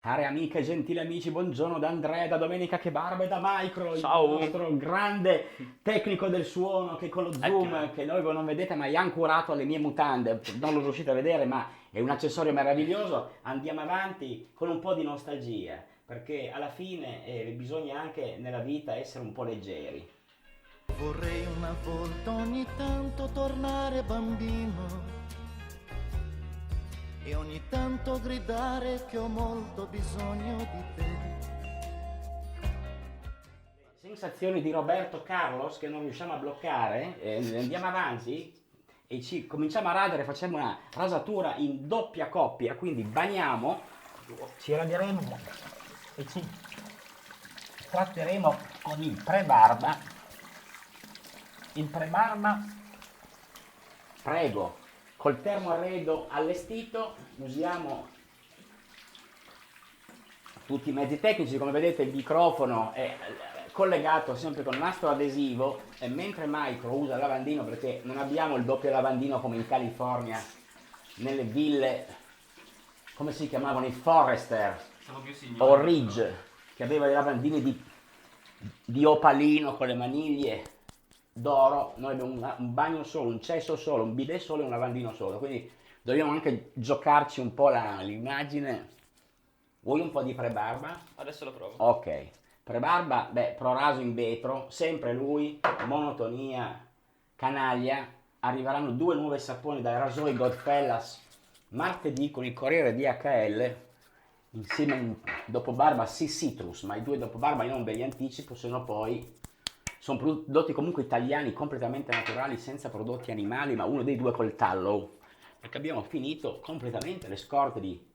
Care amiche, gentili amici, buongiorno da Andrea, da Domenica Che Barba e da Micro, il Ciao! nostro grande tecnico del suono che con lo Eccolo. zoom, che voi non vedete, ma gli hanno curato le mie mutande, non lo riuscite a vedere, ma è un accessorio meraviglioso. Andiamo avanti con un po' di nostalgia, perché alla fine bisogna anche nella vita essere un po' leggeri. Vorrei una volta ogni tanto tornare bambino e ogni tanto gridare che ho molto bisogno di te. Sensazioni di Roberto Carlos che non riusciamo a bloccare, andiamo avanti e ci cominciamo a radere, facciamo una rasatura in doppia coppia, quindi bagniamo, ci raderemo e ci tratteremo con il pre-barba. Il pre-barba, prego, col termoarredo allestito, usiamo tutti i mezzi tecnici, come vedete il microfono è collegato sempre con nastro adesivo e mentre Micro usa il lavandino perché non abbiamo il doppio lavandino come in California, nelle ville, come si chiamavano, i Forester Siamo più o signori. Ridge, che aveva i lavandini di opalino con le maniglie d'oro. Noi abbiamo un bagno solo, un cesso solo, un bidet solo e un lavandino solo, quindi dobbiamo anche giocarci un po' l'immagine. Vuoi un po' di prebarba? Adesso lo provo. Ok, prebarba, beh, proraso in vetro, sempre lui, monotonia, canaglia. Arriveranno due nuovi saponi dai rasoi Godfellas martedì con il Corriere DHL insieme in dopobarba Sea Citrus, ma i due dopobarba io non ve li anticipo, se no poi sono prodotti comunque italiani completamente naturali, senza prodotti animali, ma uno dei due col tallow, perché abbiamo finito completamente le scorte di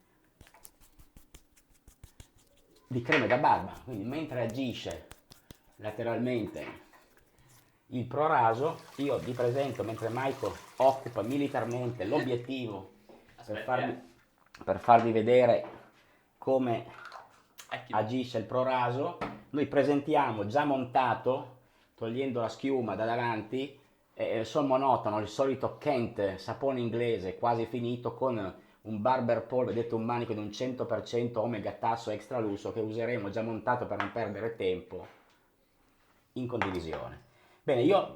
creme da barba, quindi mentre agisce lateralmente il proraso, io vi presento mentre Maiko occupa militarmente l'obiettivo per Aspetti, farvi, per farvi vedere come Eccolo. agisce il proraso. Noi presentiamo già montato, togliendo la schiuma da davanti, il suon monotono, il solito Kent sapone inglese quasi finito con un barber pole, vedete un manico di un 100% omega tasso extra lusso che useremo già montato per non perdere tempo in condivisione. Bene, io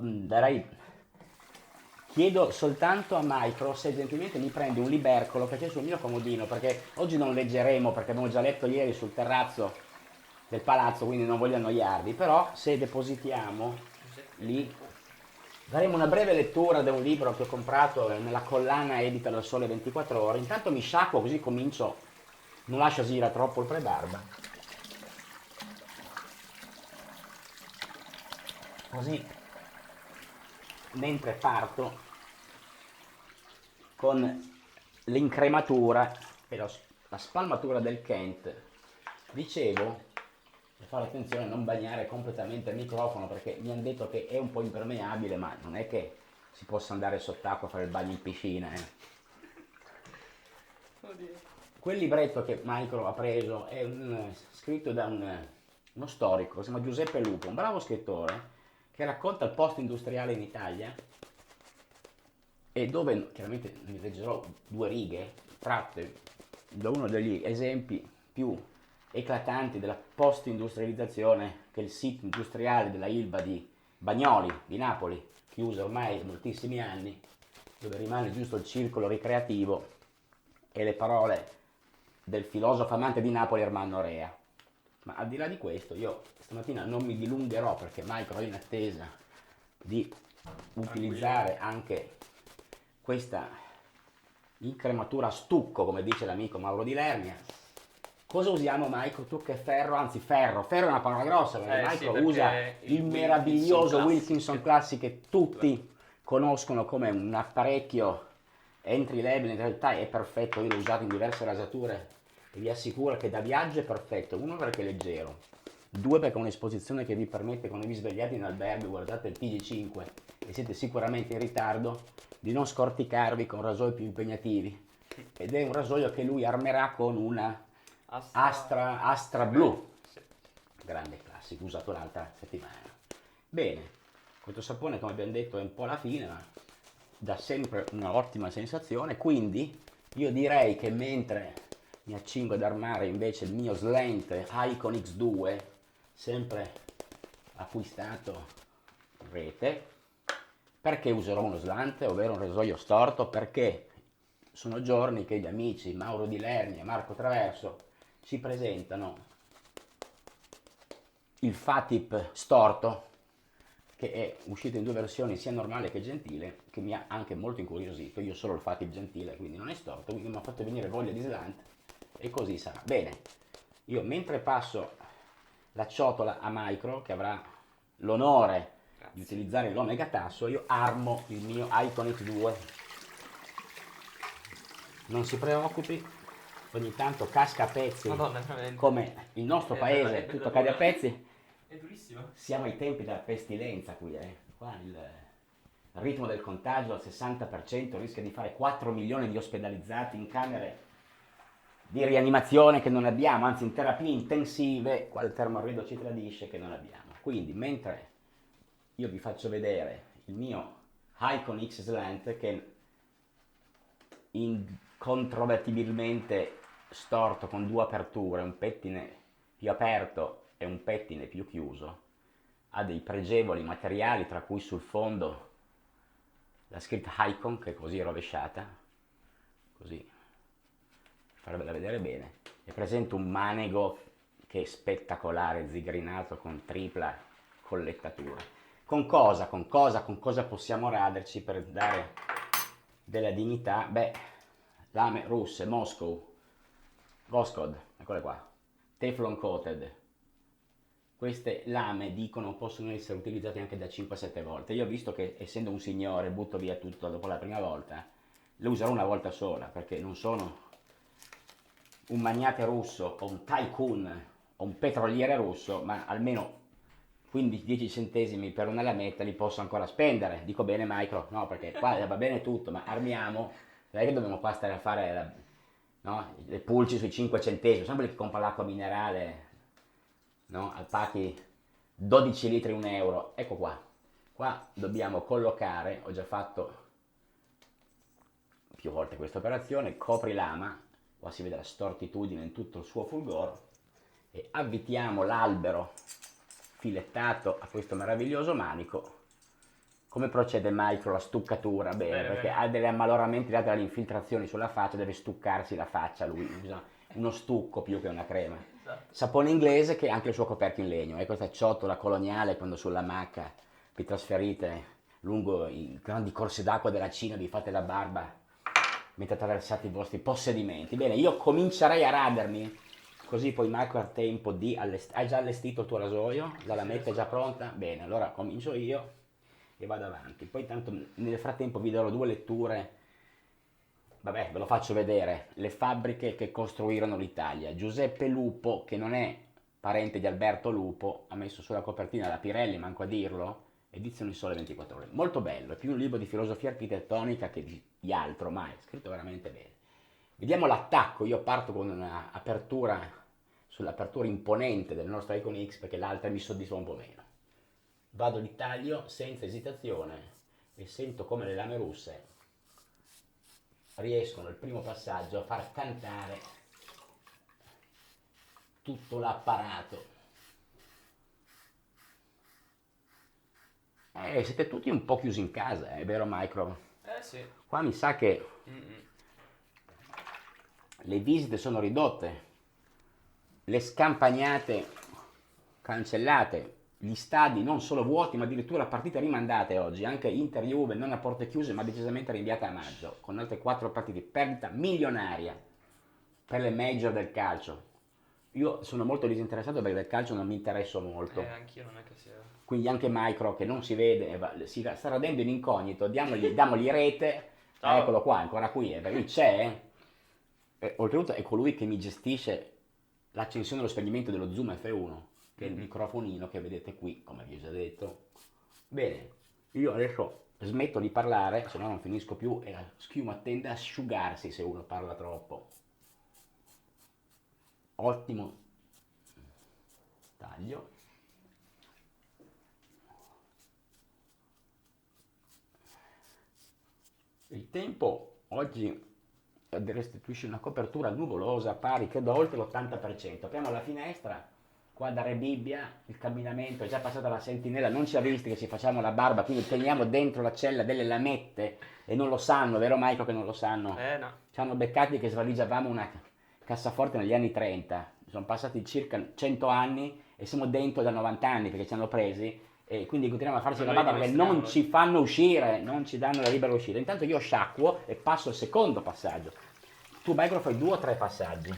chiedo soltanto a Micro se gentilmente mi prende un libercolo che c'è sul mio comodino, perché oggi non leggeremo, perché abbiamo già letto ieri sul terrazzo del palazzo, quindi non voglio annoiarvi, però se depositiamo Giuseppe lì Lupo. faremo una breve lettura da un libro che ho comprato nella collana edita dal Sole 24 Ore. Intanto mi sciacquo così comincio, non lascio agire troppo il prebarba. Così mentre parto con l'incrematura e la spalmatura del Kent, dicevo, per fare attenzione a non bagnare completamente il microfono perché mi hanno detto che è un po' impermeabile, ma non è che si possa andare sott'acqua a fare il bagno in piscina. Oddio. Quel libretto che Michael ha preso è scritto da uno storico, si chiama Giuseppe Lupo, un bravo scrittore che racconta il post industriale in Italia e dove chiaramente ne leggerò due righe tratte da uno degli esempi più eclatanti della post-industrializzazione, che è il sito industriale della Ilva di Bagnoli, di Napoli, chiuso ormai da moltissimi anni, dove rimane giusto il circolo ricreativo e le parole del filosofo amante di Napoli Ermanno Rea. Ma al di là di questo, io stamattina non mi dilungherò perché Michael è in attesa di utilizzare anche questa incrematura a stucco, come dice l'amico Mauro Di Lernia. Cosa usiamo, Michael? Tu che ferro, anzi ferro è una parola grossa, perché Sì, Michael perché usa il il Wilkinson meraviglioso Classic. Wilkinson Classic che tutti conoscono come un apparecchio entry level, in realtà è perfetto, io l'ho usato in diverse rasature e vi assicuro che da viaggio è perfetto. Uno perché è leggero, due perché è un'esposizione che vi permette, quando vi svegliate in albergo, guardate il TG5 e siete sicuramente in ritardo, di non scorticarvi con rasoi più impegnativi. Ed è un rasoio che lui armerà con una Astra blu, Sì. grande classico, usato l'altra settimana. Bene, questo sapone come abbiamo detto è un po' la fine, ma dà sempre un'ottima sensazione, quindi io direi che mentre mi accingo ad armare invece il mio slant Icon X2, sempre acquistato in rete. Perché userò uno slant, ovvero un rasoio storto? Perché sono giorni che gli amici Mauro Di Lerni e Marco Traverso ci presentano il Fatip storto, che è uscito in due versioni, sia normale che gentile, che mi ha anche molto incuriosito. Io solo il Fatip gentile, quindi non è storto, quindi mi ha fatto venire voglia di slant e così sarà. Bene, io mentre passo la ciotola a Micro, che avrà l'onore di utilizzare l'Omega Tasso, io armo il mio Icon X2. Non si preoccupi, ogni tanto casca a pezzi. Madonna, veramente. Come il nostro paese, tutto cade a pezzi. È durissimo. Siamo ai tempi della pestilenza qui, Qua il ritmo del contagio al 60% rischia di fare 4 milioni di ospedalizzati in camere di rianimazione che non abbiamo, anzi in terapie intensive, qua il termorredo ci tradisce, che non abbiamo. Quindi mentre io vi faccio vedere il mio Icon X Slant, che incontrovertibilmente storto con due aperture, un pettine più aperto e un pettine più chiuso, ha dei pregevoli materiali, tra cui sul fondo la scritta Icon, che è così rovesciata, così per farvela vedere bene. È presente un manego che è spettacolare, zigrinato con tripla collettatura. Con cosa possiamo raderci per dare della dignità? Beh, lame russe, Voskhod, eccole qua, Teflon coated. Queste lame, dicono, possono essere utilizzate anche da 5-7 volte. Io ho visto che, essendo un signore, butto via tutto dopo la prima volta, le userò una volta sola, perché non sono un magnate russo o un tycoon o un petroliere russo, ma almeno 15-10 centesimi per una lametta li posso ancora spendere. Dico bene, Micro? No, perché qua va bene tutto, ma armiamo. Non è che dobbiamo qua stare a fare le pulci sui 5 centesimi, sempre che compra l'acqua minerale, no? Al pacchi 12 litri 1 euro. Ecco qua dobbiamo collocare, ho già fatto più volte questa operazione, copri lama, qua si vede la stortitudine in tutto il suo fulgor, e avvitiamo l'albero filettato a questo meraviglioso manico. Come procede Micro la stuccatura? Bene, perché ha degli ammaloramenti date dalle infiltrazioni sulla faccia, deve stuccarsi la faccia, lui usa uno stucco più che una crema. Sapone inglese, che ha anche il suo coperchio in legno, questa ciotola coloniale, quando sulla Macca vi trasferite lungo i grandi corsi d'acqua della Cina, vi fate la barba mentre attraversate i vostri possedimenti. Bene, io comincerei a radermi, così poi Marco ha tempo di hai già allestito il tuo rasoio? La lametta è già pronta? Bene, allora comincio io e vado avanti. Poi tanto nel frattempo vi darò 2 letture, vabbè, ve lo faccio vedere, le fabbriche che costruirono l'Italia. Giuseppe Lupo, che non è parente di Alberto Lupo, ha messo sulla copertina la Pirelli, manco a dirlo, edizione Sole 24 Ore. Molto bello, è più un libro di filosofia architettonica che di altro, ma è scritto veramente bene. Vediamo l'attacco. Io parto con un'apertura, sull'apertura imponente del nostro Icon X, perché l'altra mi soddisfa un po' meno. Vado di taglio senza esitazione e sento come le lame russe riescono il primo passaggio a far cantare tutto l'apparato. Siete tutti un po' chiusi in casa, è vero Micro? Sì. Qua mi sa che le visite sono ridotte, le scampagnate cancellate, gli stadi non solo vuoti, ma addirittura partite rimandate oggi, anche Inter-Juve non a porte chiuse ma decisamente rinviata a maggio, con altre 4 partite, perdita milionaria per le major del calcio. Io sono molto disinteressato perché del calcio non mi interesso molto. Anch'io non è che sia. Quindi anche Micro, che non si vede, si sta radendo in incognito, diamogli rete. Eccolo qua, ancora qui, lui c'è. Oltretutto è colui che mi gestisce l'accensione e lo spegnimento dello Zoom F1, che è il microfonino che vedete qui, come vi ho già detto. Bene, io adesso smetto di parlare, se no non finisco più e la schiuma tende a asciugarsi se uno parla troppo. Ottimo taglio. Il tempo oggi restituisce una copertura nuvolosa pari credo oltre l'80%. Apriamo la finestra, qua da Re Bibbia, il camminamento è già passata la sentinella, non ci ha visti che ci facciamo la barba, quindi teniamo dentro la cella delle lamette e non lo sanno, vero Michael che non lo sanno? No. Ci hanno beccati che svaligiavamo una cassaforte negli anni 30, sono passati circa 100 anni e siamo dentro da 90 anni perché ci hanno presi e quindi continuiamo a farci Ma la noi barba perché non dimostriamo. ci fanno uscire, non ci danno la libera uscita. Intanto io sciacquo e passo al secondo passaggio. Tu Michael fai 2 o 3 passaggi?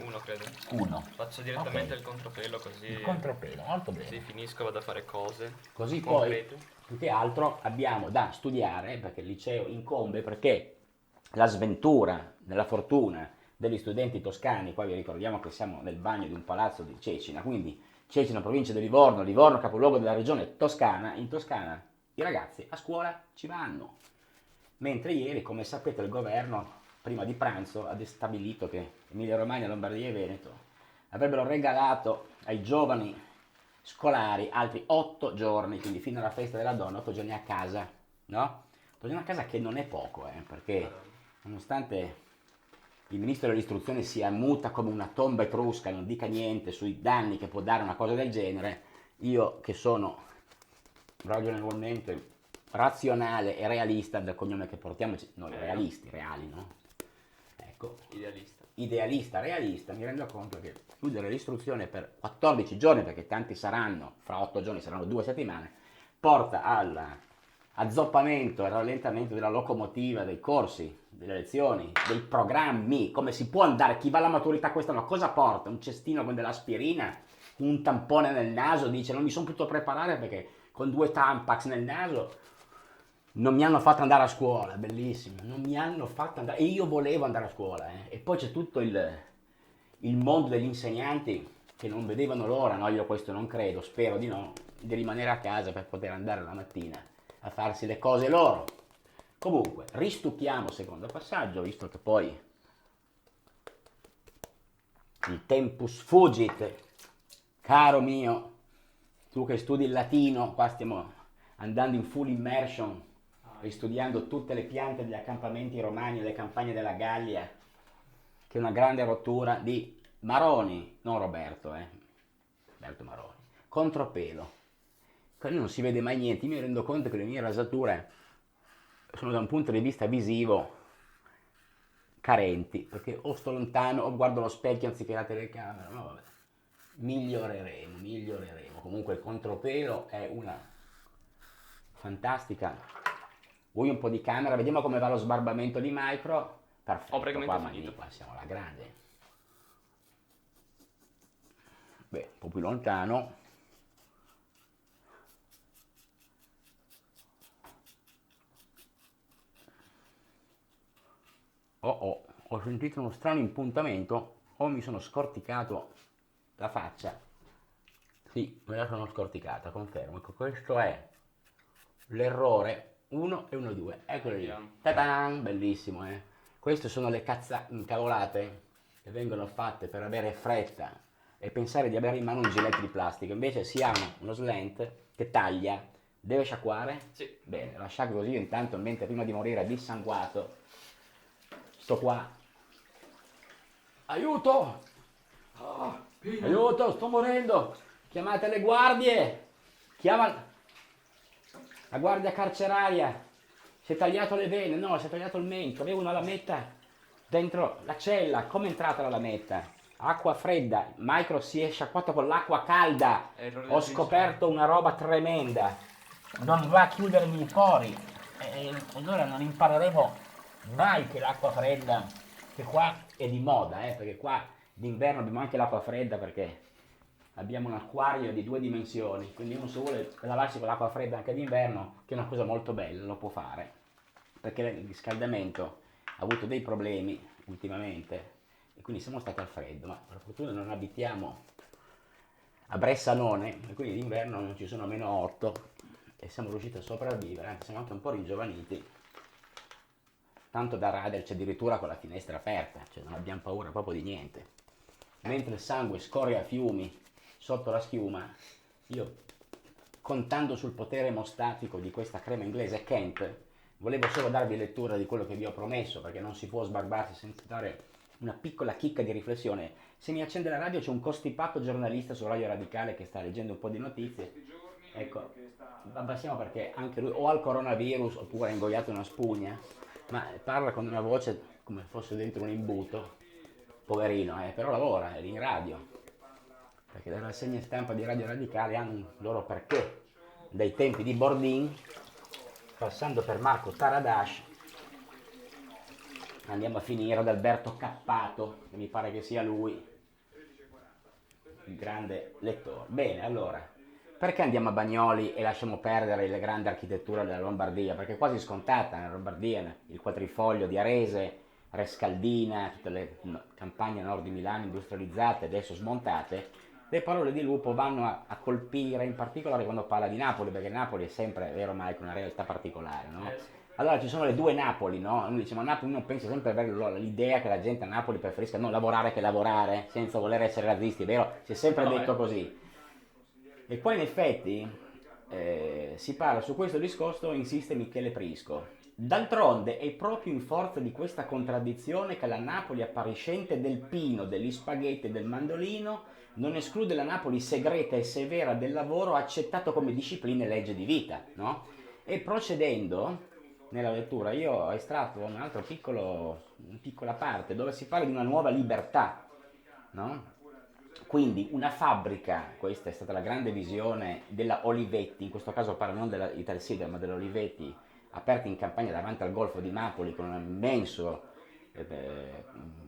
Uno credo. Uno. Faccio direttamente Ok. il contropelo così. Il contropelo, molto bene. Così finisco, vado a fare cose. Così poi, concrete. più che altro, abbiamo da studiare, perché il liceo incombe, perché la sventura della fortuna degli studenti toscani, qua vi ricordiamo che siamo nel bagno di un palazzo di Cecina, quindi Cecina, provincia di Livorno, Livorno capoluogo della regione Toscana, in Toscana i ragazzi a scuola ci vanno. Mentre ieri, come sapete, il governo, prima di pranzo, ha stabilito che Emilia Romagna, Lombardia e Veneto avrebbero regalato ai giovani scolari altri 8 giorni, quindi fino alla festa della donna, 8 giorni a casa, no? 8 giorni a casa che non è poco, perché nonostante il ministro dell'istruzione sia muta come una tomba etrusca, non dica niente sui danni che può dare una cosa del genere, io che sono ragionevolmente razionale e realista del cognome che portiamo, noi realisti, reali, no? Ecco, Idealista. idealista, realista, mi rendo conto che chiudere l'istruzione per 14 giorni, perché tanti saranno, fra 8 giorni saranno 2 settimane, porta all'azzoppamento e al rallentamento della locomotiva, dei corsi, delle lezioni, dei programmi, come si può andare, chi va alla maturità quest'anno, cosa porta? Un cestino con dell'aspirina, un tampone nel naso, dice non mi sono potuto preparare perché con 2 Tampax nel naso non mi hanno fatto andare a scuola, bellissimo, non mi hanno fatto andare, e io volevo andare a scuola, e poi c'è tutto il mondo degli insegnanti che non vedevano l'ora, no, io questo non credo, spero di no, di rimanere a casa per poter andare la mattina a farsi le cose loro. Comunque, ristucchiamo il secondo passaggio, visto che poi il tempus fugit, caro mio, tu che studi il latino, qua stiamo andando in full immersion, ristudiando tutte le piante degli accampamenti romani, le campagne della Gallia, che è una grande rottura di Maroni, non Roberto, Roberto Maroni, contropelo. Qui non si vede mai niente, io mi rendo conto che le mie rasature sono da un punto di vista visivo carenti, perché o sto lontano o guardo lo specchio anziché la telecamera, no vabbè. Miglioreremo. Comunque il contropelo è una fantastica. Vuoi un po' di camera? Vediamo come va lo sbarbamento di Micro. Perfetto, Ho praticamente qua, finito. qua siamo alla grande. Beh, un po' più lontano. Ho sentito uno strano impuntamento o mi sono scorticato la faccia. Sì, me la sono scorticata, confermo. Ecco, questo è l'errore 1 e 1 2. Eccolo lì. Vediamo. Ta-dan! Bellissimo, Queste sono le cavolate che vengono fatte per avere fretta e pensare di avere in mano un giletto di plastica. Invece si ha uno slant che taglia, deve sciacquare. Sì. Bene, la sciacquo così io intanto, mentre prima di morire dissanguato, sto qua. Aiuto! Aiuto, sto morendo! Chiamate le guardie! Chiama la guardia carceraria! Si è tagliato le vene, no, si è tagliato il mento, avevo una lametta dentro la cella, come è entrata la lametta? Acqua fredda, Micro si è sciacquato con l'acqua calda, Errore ho del scoperto una roba tremenda, non va a chiudermi i pori, e allora non impareremo mai che l'acqua fredda, che qua è di moda, perché qua d'inverno abbiamo anche l'acqua fredda perché abbiamo un acquario di 2 dimensioni, quindi uno se vuole lavarsi con l'acqua fredda anche d'inverno, che è una cosa molto bella, lo può fare, perché il riscaldamento ha avuto dei problemi ultimamente e quindi siamo stati al freddo, ma per fortuna non abitiamo a Bressanone e quindi d'inverno non ci sono meno 8 e siamo riusciti a sopravvivere, anche siamo anche un po' ringiovaniti, tanto da raderci addirittura con la finestra aperta, cioè non abbiamo paura proprio di niente. Mentre il sangue scorre a fiumi sotto la schiuma, io, contando sul potere emostatico di questa crema inglese Kent, Volevo solo darvi lettura di quello che vi ho promesso, perché non si può sbarbarsi senza dare una piccola chicca di riflessione. Se mi accende la radio c'è un costipato giornalista su Radio Radicale che sta leggendo un po' di notizie. Ecco, passiamo perché anche lui o ha il coronavirus oppure ha ingoiato una spugna, ma parla con una voce come fosse dentro un imbuto. Poverino, però lavora, è in radio. Perché le rassegne stampa di Radio Radicale hanno un loro perché. Dai tempi di Bordin, passando per Marco Taradash, andiamo a finire ad Alberto Cappato, che mi pare che sia lui, il grande lettore. Bene, allora, perché andiamo a Bagnoli e lasciamo perdere la grande architettura della Lombardia? Perché è quasi scontata nella Lombardia, il quadrifoglio di Arese, Rescaldina, tutte le campagne a nord di Milano industrializzate, adesso smontate. Le parole di Lupo vanno a colpire, in particolare quando parla di Napoli, perché Napoli è sempre, vero Mike, una realtà particolare, no? Sì. Allora ci sono le due Napoli, no? Noi diciamo a Napoli, uno pensa sempre ad avere l'idea che la gente a Napoli preferisca non lavorare che lavorare, senza voler essere razzisti, vero? Si è sempre detto così. E poi in effetti si parla su questo discorso, insiste Michele Prisco. D'altronde è proprio in forza di questa contraddizione che la Napoli appariscente del Pino, degli spaghetti e del mandolino non esclude la Napoli segreta e severa del lavoro accettato come disciplina e legge di vita, no? E procedendo nella lettura io ho estratto una piccola parte dove si parla di una nuova libertà, no? Quindi una fabbrica, questa è stata la grande visione della Olivetti, in questo caso parlo non della Italsider ma della Olivetti, aperta in campagna davanti al Golfo di Napoli con un immenso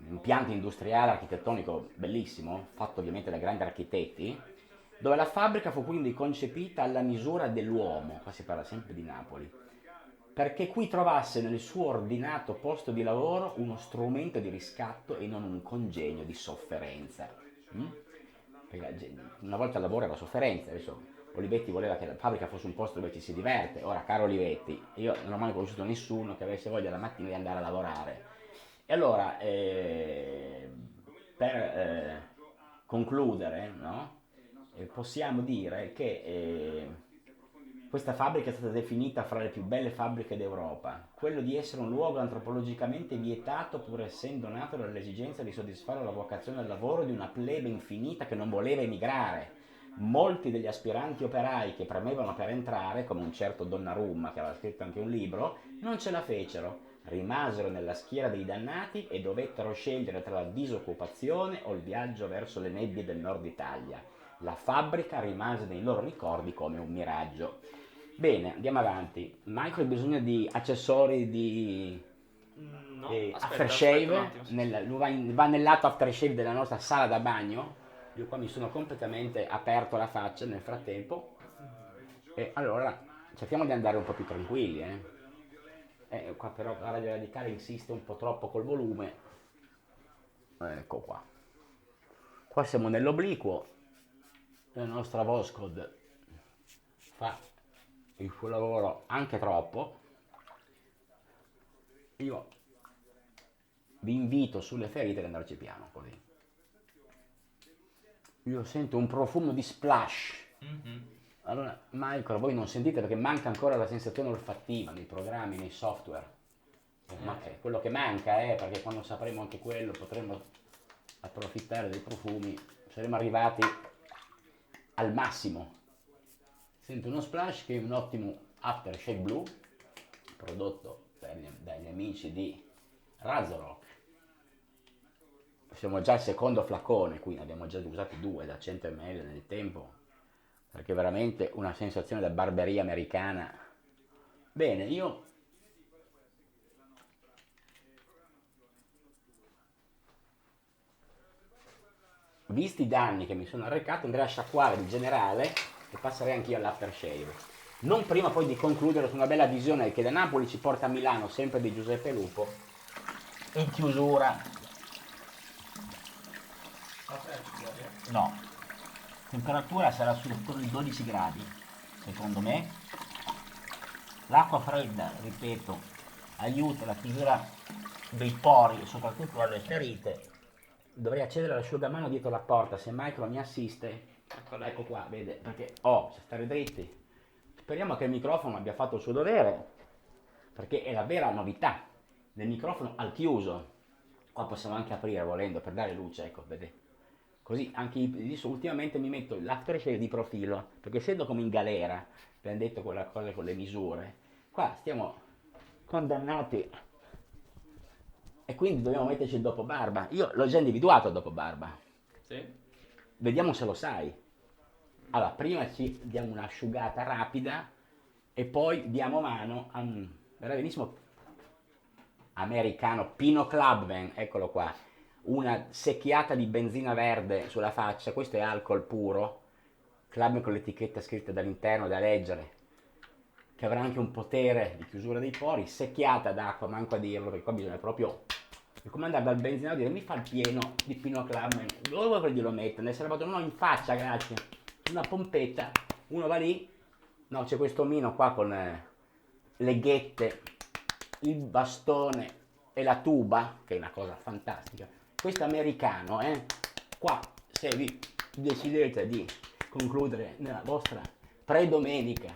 impianto industriale architettonico bellissimo, fatto ovviamente da grandi architetti, dove la fabbrica fu quindi concepita alla misura dell'uomo, qua si parla sempre di Napoli, perché qui trovasse nel suo ordinato posto di lavoro uno strumento di riscatto e non un congegno di sofferenza. Perché una volta il lavoro era sofferenza, adesso Olivetti voleva che la fabbrica fosse un posto dove ci si diverte. Ora, caro Olivetti, io non ho mai conosciuto nessuno che avesse voglia la mattina di andare a lavorare. E allora, per concludere, no? Possiamo dire che questa fabbrica è stata definita fra le più belle fabbriche d'Europa, quello di essere un luogo antropologicamente vietato pur essendo nato dall'esigenza di soddisfare la vocazione al lavoro di una plebe infinita che non voleva emigrare. Molti degli aspiranti operai che premevano per entrare, come un certo Donnarumma che aveva scritto anche un libro, non ce la fecero, rimasero nella schiera dei dannati e dovettero scegliere tra la disoccupazione o il viaggio verso le nebbie del nord Italia. La fabbrica rimase nei loro ricordi come un miraggio. Bene, andiamo avanti. Michael ha bisogno di accessori di No, aspetta aftershave, un attimo, sì. va nel lato aftershave della nostra sala da bagno. Io qua mi sono completamente aperto la faccia nel frattempo. E allora cerchiamo di andare un po' più tranquilli. Qua però la Radio Radicale insiste un po' troppo col volume. Ecco qua. Qua siamo nell'obliquo. La nostra Voscod fa il suo lavoro anche troppo. Io vi invito sulle ferite ad andarci piano così. Io sento un profumo di splash. Allora, Michael, voi non sentite perché manca ancora la sensazione olfattiva nei programmi, nei software. Ma quello che manca è perché quando sapremo anche quello potremo approfittare dei profumi, saremo arrivati al massimo. Sento uno splash che è un ottimo aftershave blu prodotto dagli amici di Razorok. Siamo già al secondo flacone, qui ne abbiamo già usati 2 da 100 ml nel tempo, perché è veramente una sensazione da barberia americana. Bene, io visti i danni che mi sono arrecato andrei a sciacquare il generale e passerei anch'io all'aftershave. Non prima poi di concludere su una bella visione che da Napoli ci porta a Milano, sempre di Giuseppe Lupo, in chiusura. No, temperatura sarà attorno ai 12 gradi, secondo me. L'acqua fredda, ripeto, aiuta la chiusura dei pori, soprattutto alle ferite. Dovrei accedere all'asciugamano dietro la porta, se Michael mi assiste. Ecco qua, vede, perché stare dritti. Speriamo che il microfono abbia fatto il suo dovere, perché è la vera novità del microfono al chiuso. Qua possiamo anche aprire volendo per dare luce, ecco, vedete. Così anche ultimamente mi metto l'aftershave di profilo, perché essendo come in galera, abbiamo detto quella cosa con le misure, qua stiamo condannati e quindi dobbiamo metterci il dopo barba. Io l'ho già individuato il dopo barba. Sì. Vediamo se lo sai. Allora, prima ci diamo un'asciugata rapida e poi diamo mano a un bravissimo americano Pino Clubman, eccolo qua, una secchiata di benzina verde sulla faccia, questo è alcol puro, Clubman con l'etichetta scritta dall'interno da leggere, che avrà anche un potere di chiusura dei pori, secchiata d'acqua, manco a dirlo, perché qua bisogna proprio comandare dal benzinaio e dire mi fa il pieno di Pino Clubman, dove vuoi che glielo metto? Nel serbatore? No, in faccia, grazie, una pompetta, uno va lì, no, c'è questo omino qua con le ghette, il bastone e la tuba, che è una cosa fantastica. Questo americano, qua se vi decidete di concludere nella vostra predomenica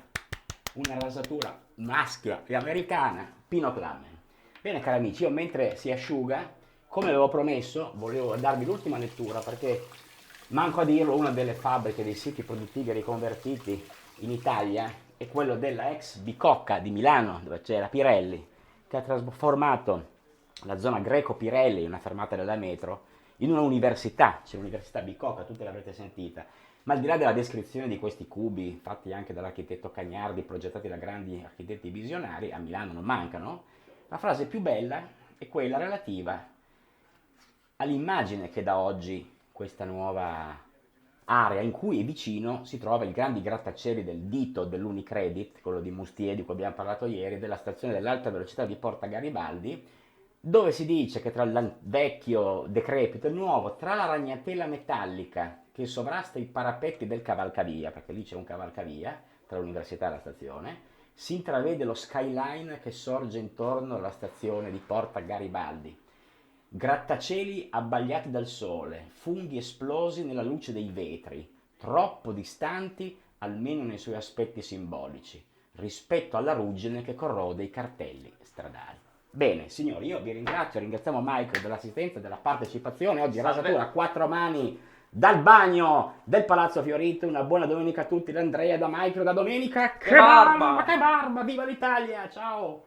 una rasatura maschia e americana, Pino Clubman. Bene cari amici, io mentre si asciuga, come avevo promesso, volevo darvi l'ultima lettura perché, manco a dirlo, una delle fabbriche dei siti produttivi riconvertiti in Italia è quello della ex Bicocca di Milano, dove c'era Pirelli, che ha trasformato la zona Greco-Pirelli, una fermata della metro, in una università. C'è l'università Bicocca, tutte l'avrete sentita. Ma al di là della descrizione di questi cubi, fatti anche dall'architetto Cagnardi, progettati da grandi architetti visionari, a Milano non mancano, la frase più bella è quella relativa all'immagine che dà oggi questa nuova area in cui vicino si trova il grande grattacieli del dito dell'Unicredit, quello di Mustier di cui abbiamo parlato ieri, della stazione dell'alta velocità di Porta Garibaldi, dove si dice che tra il vecchio decrepito e il nuovo, tra la ragnatela metallica che sovrasta i parapetti del cavalcavia, perché lì c'è un cavalcavia tra l'università e la stazione, si intravede lo skyline che sorge intorno alla stazione di Porta Garibaldi. Grattacieli abbagliati dal sole, funghi esplosi nella luce dei vetri, troppo distanti almeno nei suoi aspetti simbolici, rispetto alla ruggine che corrode i cartelli stradali. Bene, signori, io vi ringrazio, ringraziamo Michael dell'assistenza e della partecipazione. Oggi rasatura a 4 mani dal bagno del Palazzo Fiorito. Una buona domenica a tutti da Andrea, da Michael, da Domenica. Che barba, viva l'Italia, ciao!